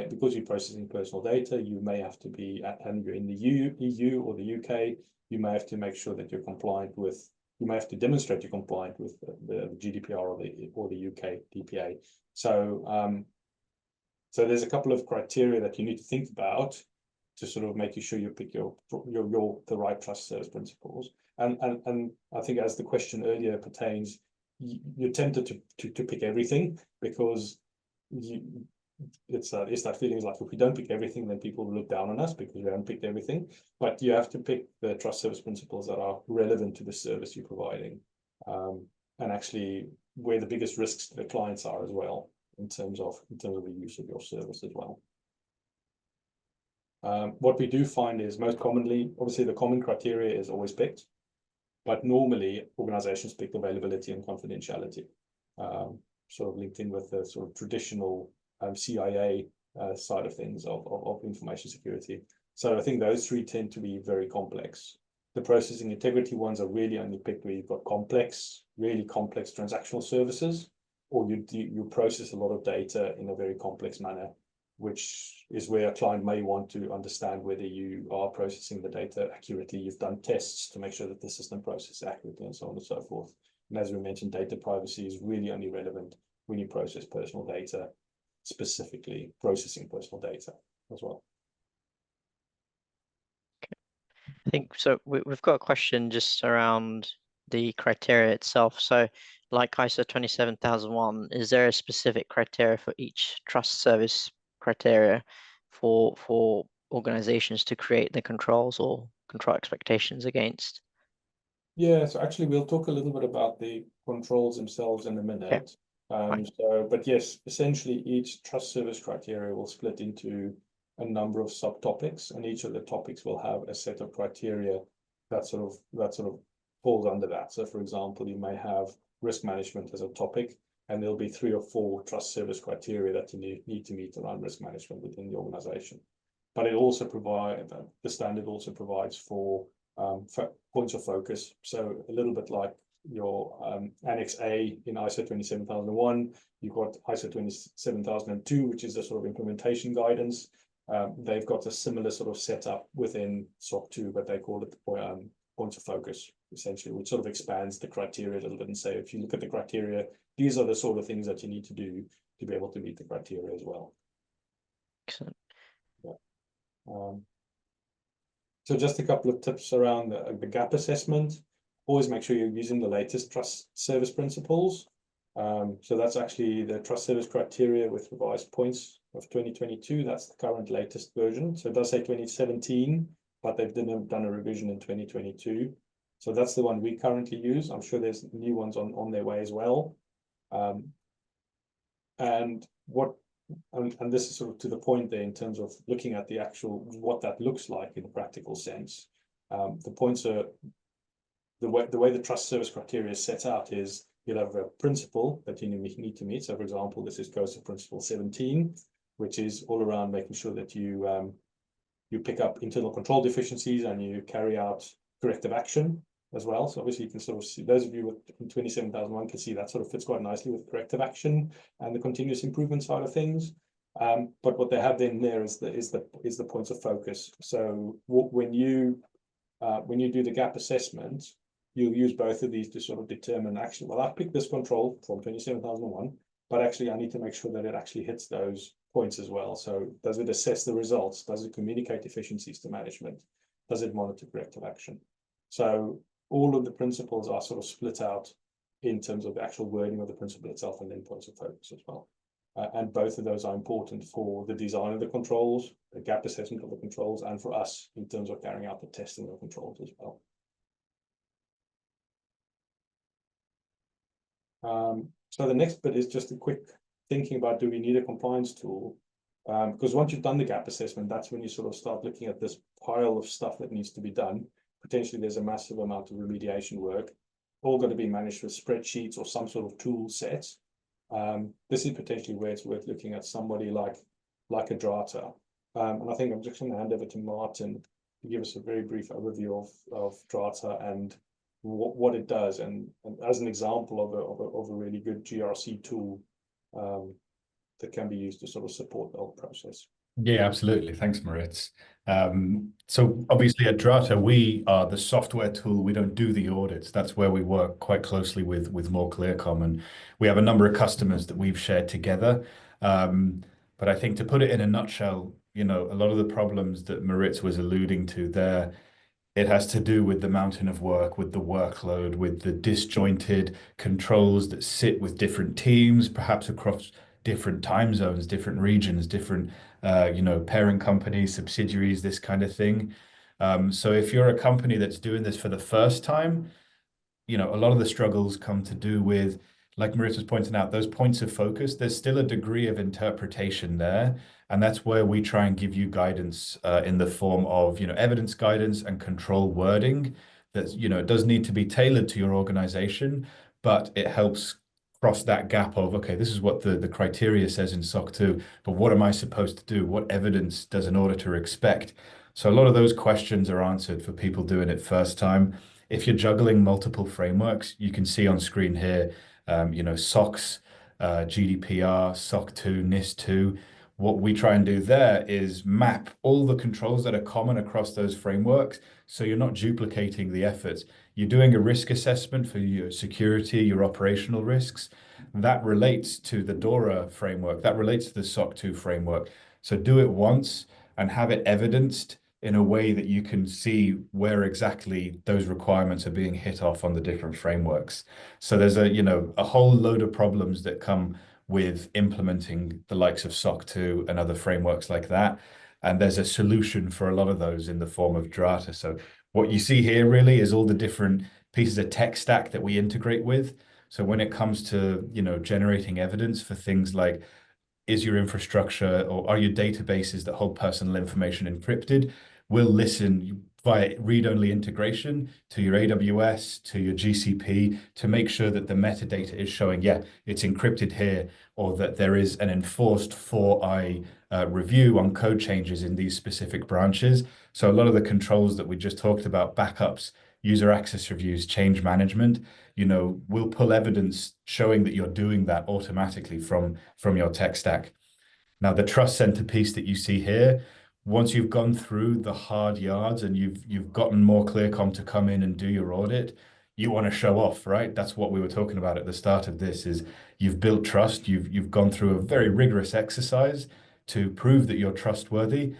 because you're processing personal data, you may have to be, and you're in the EU or the UK, you may have to make sure that you're compliant with, you may have to demonstrate you're compliant with the GDPR or the UK DPA. So there's a couple of criteria that you need to think about to sort of make sure you pick the right trust service principles. And I think, as the question earlier pertains, you're tempted to pick everything, because it's that feeling like, if we don't pick everything, then people will look down on us because we haven't picked everything. But you have to pick the trust service principles that are relevant to the service you're providing, and actually where the biggest risks to the clients are as well, in terms of the use of your service as well. What we do find is, most commonly, obviously the common criteria is always picked, but normally organizations pick availability and confidentiality, sort of linked in with the sort of traditional CIA side of things of information security. So I think those 3 tend to be very complex. The processing integrity ones are really only picked where you've got really complex transactional services, or you process a lot of data in a very complex manner, which is where a client may want to understand whether you are processing the data accurately. You've done tests to make sure that the system processes accurately, and so on and so forth. And as we mentioned, data privacy is really only relevant when you process personal data, specifically processing personal data as well. I think so. We've got a question just around the criteria itself. So, like ISO 27001, is there a specific criteria for each trust service criteria for organizations to create the controls or control expectations against? Yeah, so actually we'll talk a little bit about the controls themselves in a minute. But yes, essentially each trust service criteria will split into a number of subtopics, and each of the topics will have a set of criteria that sort of falls under that. So for example, you may have risk management as a topic, and there'll be 3 or 4 trust service criteria that you need to meet around risk management within the organization. but it also the standard also provides for points of focus. So a little bit like your Annex A in ISO 27001, you've got ISO 27002, which is a sort of implementation guidance. They've got a similar sort of setup within SOC 2, but they call it points of focus, essentially, which sort of expands the criteria a little bit and say, if you look at the criteria, these are the sort of things that you need to do to be able to meet the criteria as well. Excellent. Yeah. So just a couple of tips around the gap assessment. Always make sure you're using the latest trust service principles. So that's actually the trust service criteria with revised points of 2022. That's the current latest version. So it does say 2017, but they've done a revision in 2022. So that's the one we currently use. I'm sure there's new ones on their way as well. And this is sort of to the point there in terms of looking at the actual, what that looks like in a practical sense. The points are, the way the trust service criteria is set out is you'll have a principle that you need to meet. So for example, this goes to principle 17, which is all around making sure that you pick up internal control deficiencies and you carry out corrective action as well. So obviously you can sort of see, those of you with 27001 can see that sort of fits quite nicely with corrective action and the continuous improvement side of things. But what they have then there is the points of focus. So when you do the gap assessment, you'll use both of these to sort of determine, actually, well, I've picked this control from 27001, but actually I need to make sure that it actually hits those points as well. So does it assess the results? Does it communicate efficiencies to management? Does it monitor corrective action? So all of the principles are sort of split out in terms of the actual wording of the principle itself and then points of focus as well. And both of those are important for the design of the controls, the gap assessment of the controls, and for us in terms of carrying out the testing of the controls as well. So the next bit is just a quick thinking about, do we need a compliance tool? Because once you've done the gap assessment, that's when you sort of start looking at this pile of stuff that needs to be done. Potentially there's a massive amount of remediation work, all got to be managed with spreadsheets or some sort of tool set. This is potentially where it's worth looking at somebody like a Drata. And I think I'm just going to hand over to Martin to give us a very brief overview of Drata and what it does, and as an example of a really good GRC tool that can be used to sort of support the whole process. Yeah, absolutely. Thanks, Maritz. So obviously at Drata, we are the software tool. We don't do the audits. That's where we work quite closely with Moore ClearComm, and we have a number of customers that we've shared together. But I think to put it in a nutshell, a lot of the problems that Maritz was alluding to there, it has to do with the mountain of work, with the workload, with the disjointed controls that sit with different teams, perhaps across different time zones, different regions, different, parent companies, subsidiaries, this kind of thing. So if you're a company that's doing this for the first time, a lot of the struggles come to do with, like Maritz was pointing out, those points of focus. There's still a degree of interpretation there. And that's where we try and give you guidance in the form of, evidence guidance and control wording that, it does need to be tailored to your organization, but it helps cross that gap of, okay, this is what the criteria says in SOC 2, but what am I supposed to do? What evidence does an auditor expect? So a lot of those questions are answered for people doing it first time. If you're juggling multiple frameworks, you can see on screen here, SOX, GDPR, SOC 2, NIST 2. What we try and do there is map all the controls that are common across those frameworks, so you're not duplicating the efforts. You're doing a risk assessment for your security, your operational risks. That relates to the DORA framework, that relates to the SOC 2 framework. So do it once and have it evidenced in a way that you can see where exactly those requirements are being hit off on the different frameworks. So there's a whole load of problems that come with implementing the likes of SOC 2 and other frameworks like that. And there's a solution for a lot of those in the form of Drata. So what you see here really is all the different pieces of tech stack that we integrate with. So when it comes to, generating evidence for things like, is your infrastructure or are your databases that hold personal information encrypted? We'll listen via read-only integration to your AWS, to your GCP, to make sure that the metadata is showing, yeah, it's encrypted here, or that there is an enforced 4i review on code changes in these specific branches. So a lot of the controls that we just talked about, backups, user access reviews, change management, we'll pull evidence showing that you're doing that automatically from your tech stack. Now, the trust center piece that you see here, once you've gone through the hard yards and you've gotten Moore ClearComm to come in and do your audit, you want to show off, right? That's what we were talking about at the start of this, is you've built trust, you've gone through a very rigorous exercise to prove that you're trustworthy.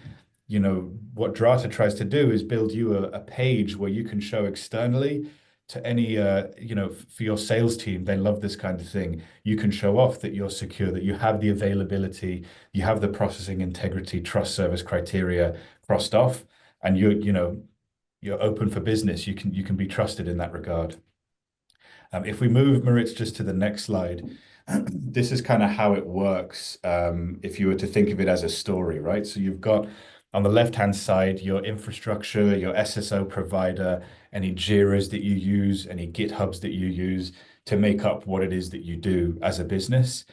What Drata tries to do is build you a page where you can show externally to any, for your sales team. They love this kind of thing. You can show off that you're secure, that you have the availability, you have the processing integrity, trust service criteria crossed off, and you're open for business. You can be trusted in that regard. If we move, Maritz, just to the next slide, this is kind of how it works. If you were to think of it as a story, right? So you've got on the left-hand side, your infrastructure, your SSO provider, any Jiras that you use, any GitHubs that you use to make up what it is that you do as a business.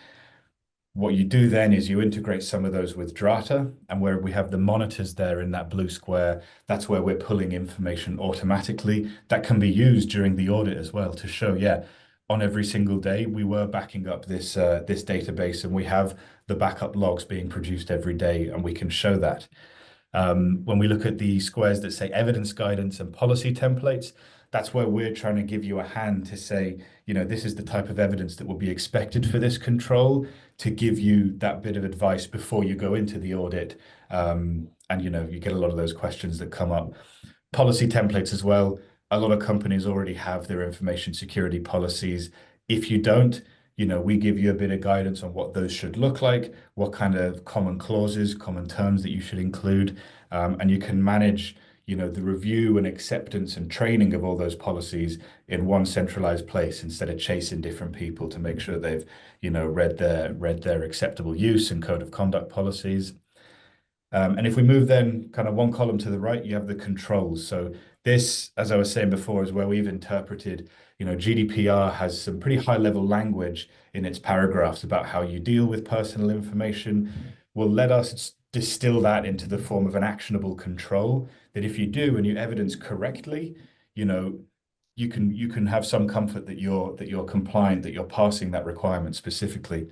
What you do then is you integrate some of those with Drata, and where we have the monitors there in that blue square, that's where we're pulling information automatically. That can be used during the audit as well to show, yeah, on every single day, we were backing up this database, and we have the backup logs being produced every day, and we can show that. When we look at the squares that say evidence guidance and policy templates, that's where we're trying to give you a hand to say, this is the type of evidence that will be expected for this control, to give you that bit of advice before you go into the audit. And you get a lot of those questions that come up. Policy templates as well. A lot of companies already have their information security policies. If you don't, we give you a bit of guidance on what those should look like, what kind of common clauses, common terms that you should include, and you can manage, the review and acceptance and training of all those policies in one centralized place instead of chasing different people to make sure they've, read their acceptable use and code of conduct policies. And if we move then kind of one column to the right, you have the controls. So this, as I was saying before, is where we've interpreted, GDPR has some pretty high level language in its paragraphs about how you deal with personal information. Will let us distill that into the form of an actionable control that if you do and you evidence correctly, you can have some comfort that you're compliant, that you're passing that requirement specifically.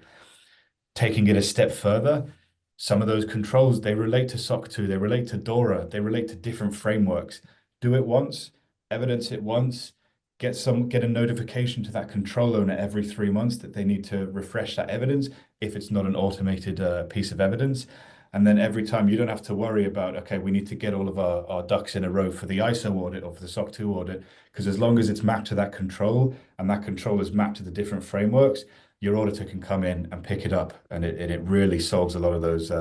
Taking it a step further, some of those controls, they relate to SOC2, they relate to DORA, they relate to different frameworks. Do it once, evidence it once, get a notification to that control owner every 3 months that they need to refresh that evidence if it's not an automated piece of evidence. And then every time you don't have to worry about, okay, we need to get all of our ducks in a row for the ISO audit or for the SOC2 audit, because as long as it's mapped to that control and that control is mapped to the different frameworks, your auditor can come in and pick it up, and it really solves a lot of those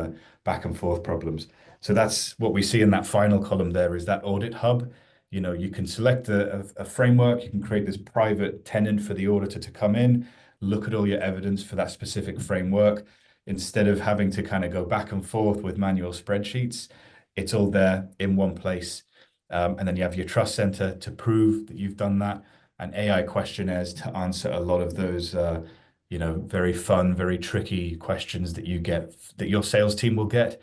back and forth problems. So that's what we see in that final column there, is that audit hub. You can select a framework, you can create this private tenant for the auditor to come in, look at all your evidence for that specific framework. Instead of having to kind of go back and forth with manual spreadsheets, it's all there in one place. And then you have your trust center to prove that you've done that, and AI questionnaires to answer a lot of those very fun, very tricky questions that you get, that your sales team will get.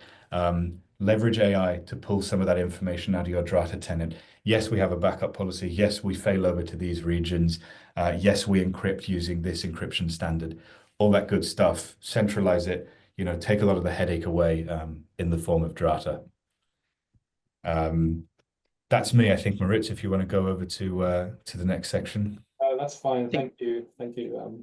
Leverage AI to pull some of that information out of your Drata tenant. Yes, we have a backup policy. Yes, we fail over to these regions. Yes, we encrypt using this encryption standard. All that good stuff. Centralize it. Take a lot of the headache away in the form of Drata. That's me, I think, Maritz. If you want to go over to the next section. That's fine. Thank you,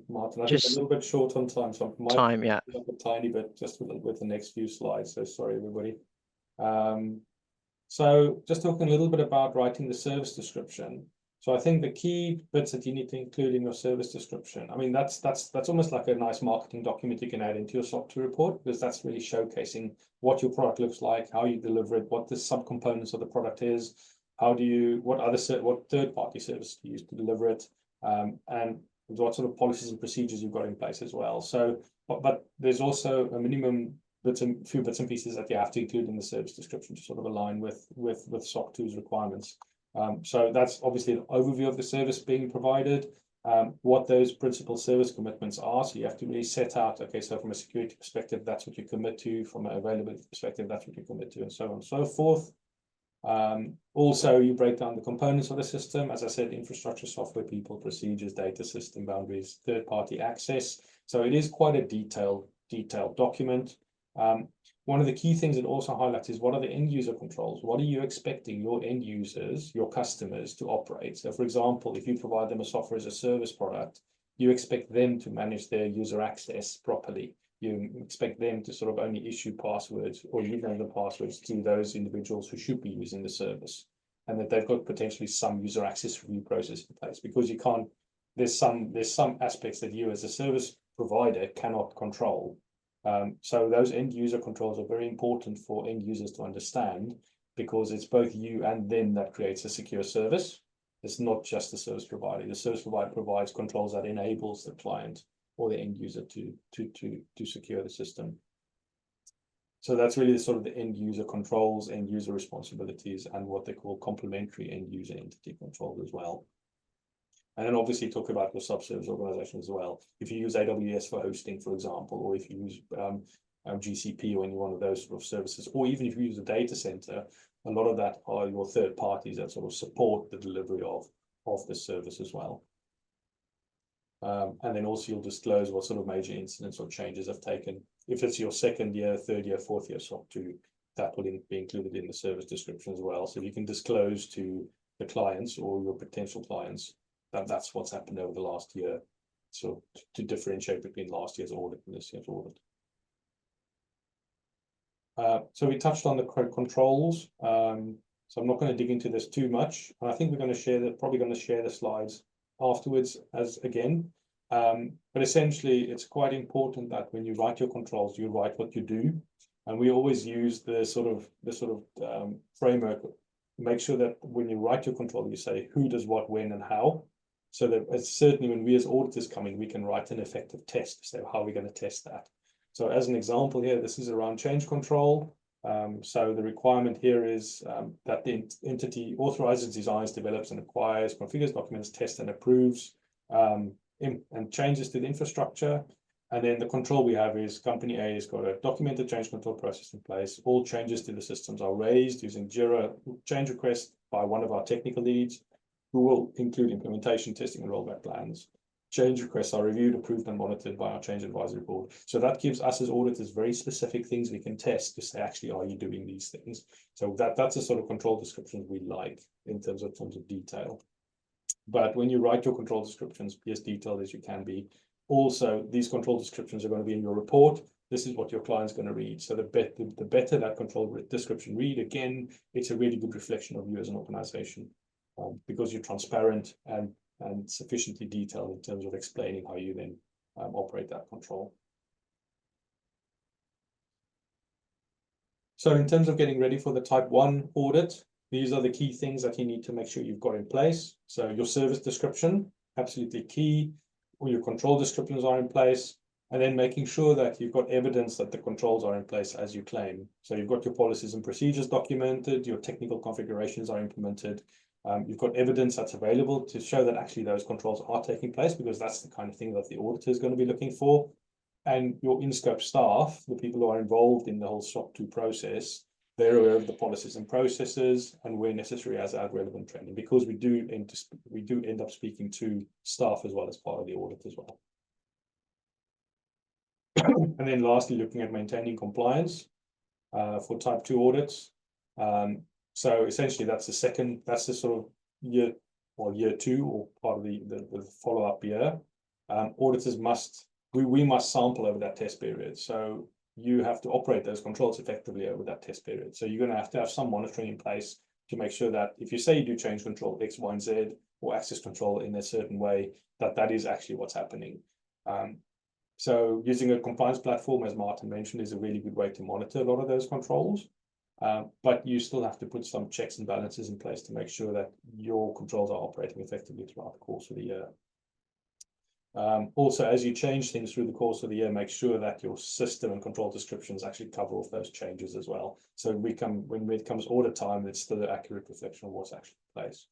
Martin. I think a little bit short on time, so I might yeah, up a tiny bit just with the next few slides. So sorry, everybody. So just talking a little bit about writing the service description. So I think the key bits that you need to include in your service description, I mean, that's almost like a nice marketing document you can add into your SOC 2 report, because that's really showcasing what your product looks like, how you deliver it, what the subcomponents of the product is, what third-party service you use to deliver it, and what sort of policies and procedures you've got in place as well. So, but there's also a minimum few bits and pieces that you have to include in the service description to sort of align with SOC 2's requirements. So that's obviously an overview of the service being provided, what those principal service commitments are. So you have to really set out, okay, so from a security perspective, that's what you commit to, from an availability perspective, that's what you commit to, and so on and so forth. Also, you break down the components of the system. As I said, infrastructure, software, people, procedures, data system boundaries, third-party access. So it is quite a detailed document. One of the key things it also highlights is what are the end user controls? What are you expecting your end users, your customers to operate? So for example, if you provide them a software as a service product, you expect them to manage their user access properly. You expect them to sort of only issue passwords or give them the passwords to those individuals who should be using the service, and that they've got potentially some user access review process in place, because you can't, there's some aspects that you as a service provider cannot control. So those end user controls are very important for end users to understand, because it's both you and them that creates a secure service. It's not just the service provider. The service provider provides controls that enables the client or the end user to secure the system. So that's really the sort of the end user controls, end user responsibilities, and what they call complementary end user entity controls as well. And then obviously talk about your subservice organization as well. If you use AWS for hosting, for example, or if you use GCP or any one of those sort of services, or even if you use a data center, a lot of that are your third parties that sort of support the delivery of the service as well. And then also you'll disclose what sort of major incidents or changes have taken. If it's your second year, third year, fourth year SOC 2, that will be included in the service description as well. So you can disclose to the clients or your potential clients that that's what's happened over the last year. So to differentiate between last year's audit and this year's audit. So we touched on the controls. So I'm not going to dig into this too much. I think we're going to share probably going to share the slides afterwards again. But essentially, it's quite important that when you write your controls, you write what you do. And we always use the sort of framework. Make sure that when you write your control, you say who does what, when, and how. So that it's certainly when we as auditors come in, we can write an effective test to say how are we going to test that. So as an example here, this is around change control. So the requirement here is that the entity authorizes, designs, develops, and acquires, configures, documents, tests, and approves, and changes to the infrastructure. And then the control we have is company A has got a documented change control process in place. All changes to the systems are raised using Jira change request by one of our technical leads, who will include implementation, testing, and rollback plans. Change requests are reviewed, approved, and monitored by our change advisory board. So that gives us as auditors very specific things we can test to say, actually, are you doing these things? So that's a sort of control description we like in terms of detail. But when you write your control descriptions, be as detailed as you can be. Also, these control descriptions are going to be in your report. This is what your client's going to read. So the better that control description read, again, it's a really good reflection of you as an organization, because you're transparent and sufficiently detailed in terms of explaining how you then operate that control. So in terms of getting ready for the type 1 audit, these are the key things that you need to make sure you've got in place. So your service description, absolutely key. All your control descriptions are in place, and then making sure that you've got evidence that the controls are in place as you claim. So you've got your policies and procedures documented, your technical configurations are implemented. You've got evidence that's available to show that actually those controls are taking place, because that's the kind of thing that the auditor is going to be looking for. And your in-scope staff, the people who are involved in the whole SOC 2 process, they're aware of the policies and processes, and where necessary as add relevant training, because we do end up speaking to staff as well as part of the audit as well. And then lastly, looking at maintaining compliance for type 2 audits. So essentially that's the sort of year 2 or part of the follow-up year. Auditors we must sample over that test period. So you have to operate those controls effectively over that test period. So you're going to have some monitoring in place to make sure that if you say you do change control X, Y, and Z, or access control in a certain way, that is actually what's happening. So using a compliance platform, as Martin mentioned, is a really good way to monitor a lot of those controls. But you still have to put some checks and balances in place to make sure that your controls are operating effectively throughout the course of the year. Also, as you change things through the course of the year, make sure that your system and control descriptions actually cover off those changes as well. So when it comes audit time, it's still an accurate reflection of what's actually in place.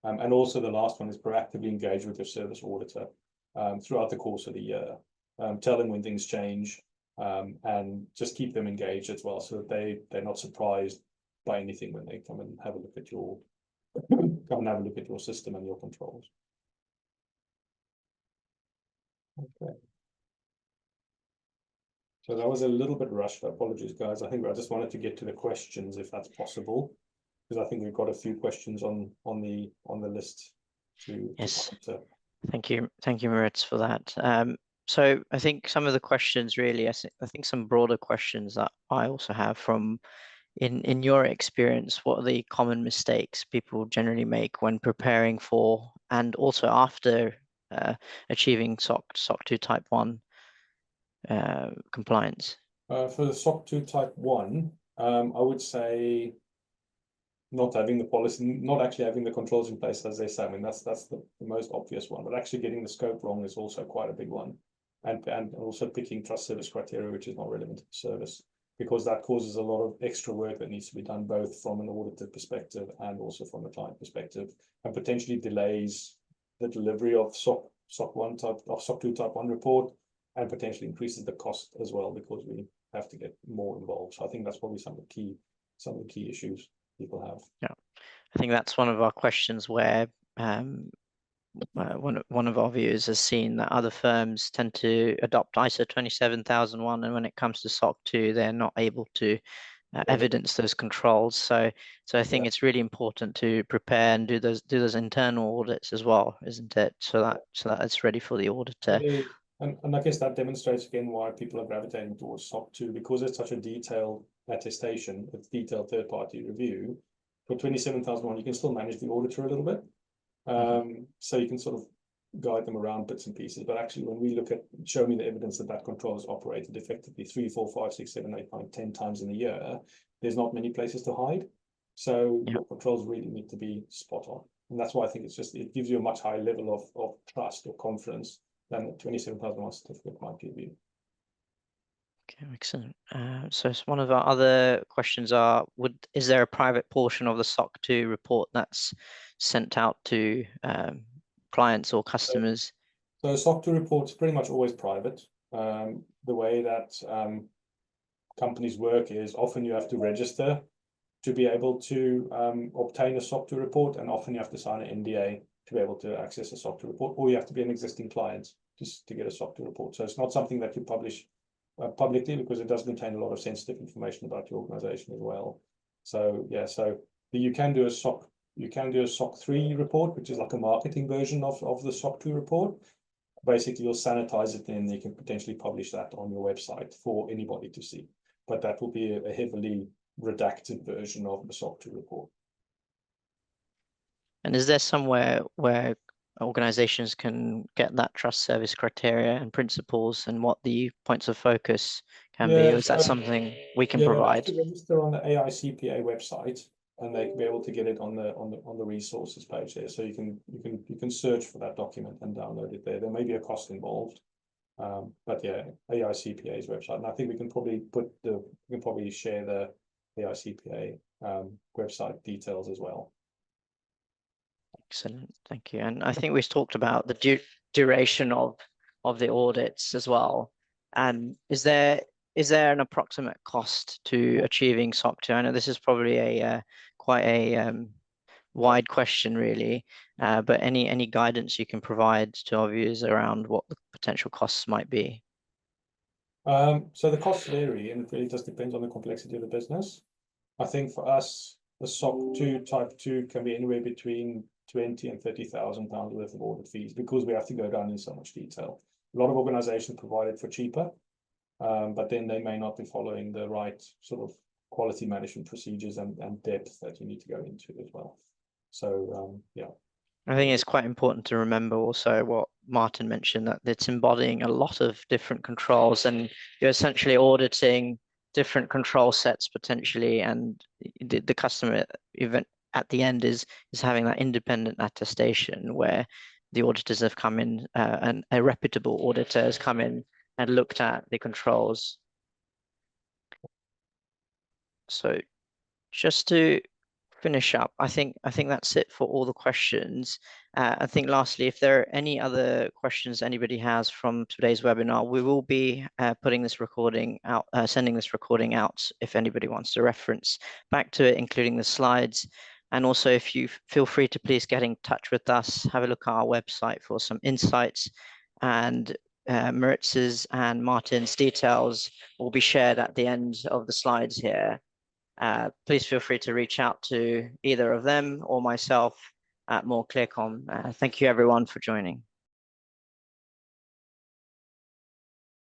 And also the last one is proactively engage with your service auditor throughout the course of the year. Tell them when things change, and just keep them engaged as well, so that they're not surprised by anything when they come and have a look at your system and your controls. Okay. So that was a little bit rushed. Apologies, guys. I think I just wanted to get to the questions, if that's possible, because I think we've got a few questions on the list to Yes. answer. Thank you, Maritz, for that. So I think some of the questions really, I think some broader questions that I also have from in your experience, what are the common mistakes people generally make when preparing for and also after achieving SOC 2 Type 1 compliance? For the SOC 2 Type 1, I would say not having the policy, not actually having the controls in place, as they say. I mean, that's the most obvious one, but actually getting the scope wrong is also quite a big one. And also picking trust service criteria, which is not relevant to the service, because that causes a lot of extra work that needs to be done, both from an auditor perspective and also from a client perspective, and potentially delays the delivery of SOC 2 Type 1 report, and potentially increases the cost as well, because we have to get more involved. So I think that's probably some of the key issues people have. Yeah, I think that's one of our questions where one of our viewers has seen that other firms tend to adopt ISO 27001, and when it comes to SOC 2, they're not able to evidence those controls. So I think it's really important to prepare and do those internal audits as well, isn't it? So that it's ready for the auditor. And I guess that demonstrates again why people are gravitating towards SOC 2, because it's such a detailed attestation, it's detailed third-party review. For 27001, you can still manage the auditor a little bit. So you can sort of guide them around bits and pieces, but actually when we look at show me the evidence that control is operated effectively 3, 4, 5, 6, 7, 8, 9, 10 times in a year, there's not many places to hide. So your controls really need to be spot on. And that's why I think it gives you a much higher level of trust or confidence than the 27001 certificate might give you. Okay, excellent. So one of our other questions is there a private portion of the SOC 2 report that's sent out to clients or customers? So SOC 2 reports pretty much always private. The way that companies work is often you have to register to be able to obtain a SOC 2 report, and often you have to sign an NDA to be able to access a SOC 2 report, or you have to be an existing client just to get a SOC 2 report. So it's not something that you publish publicly, because it does contain a lot of sensitive information about your organization as well. So yeah, so you can do a SOC 3 report, which is like a marketing version of the SOC 2 report. Basically, you'll sanitize it, and you can potentially publish that on your website for anybody to see. But that will be a heavily redacted version of the SOC 2 report. And is there somewhere where organizations can get that trust service criteria and principles, and what the points of focus can be? Or is that something we can provide? They have to register on the AICPA website, and they can be able to get it on the resources page there. So you can search for that document and download it there. There may be a cost involved, but yeah, AICPA's website. And I think we can probably share the AICPA website details as well. Excellent, thank you. And I think we've talked about the duration of the audits as well. And is there an approximate cost to achieving SOC 2? I know this is probably quite a wide question, really, but any guidance you can provide to our viewers around what the potential costs might be? So the costs vary, and it really just depends on the complexity of the business. I think for us, the SOC 2 Type 2 can be anywhere between 20 and 30,000 pounds worth of audit fees, because we have to go down in so much detail. A lot of organizations provide it for cheaper, but then they may not be following the right sort of quality management procedures and depth that you need to go into as well. So yeah. I think it's quite important to remember also what Martin mentioned, that it's embodying a lot of different controls, and you're essentially auditing different control sets potentially, and the customer event at the end is having that independent attestation where the auditors have come in, and a reputable auditor has come in and looked at the controls. So just to finish up, I think that's it for all the questions. I think lastly, if there are any other questions anybody has from today's webinar, we will be putting this recording out, sending this recording out if anybody wants to reference back to it, including the slides. And also, if you feel free to please get in touch with us, have a look at our website for some insights, and Maritz's and Martin's details will be shared at the end of the slides here. Please feel free to reach out to either of them or myself at Moore ClearComm. Thank you everyone for joining.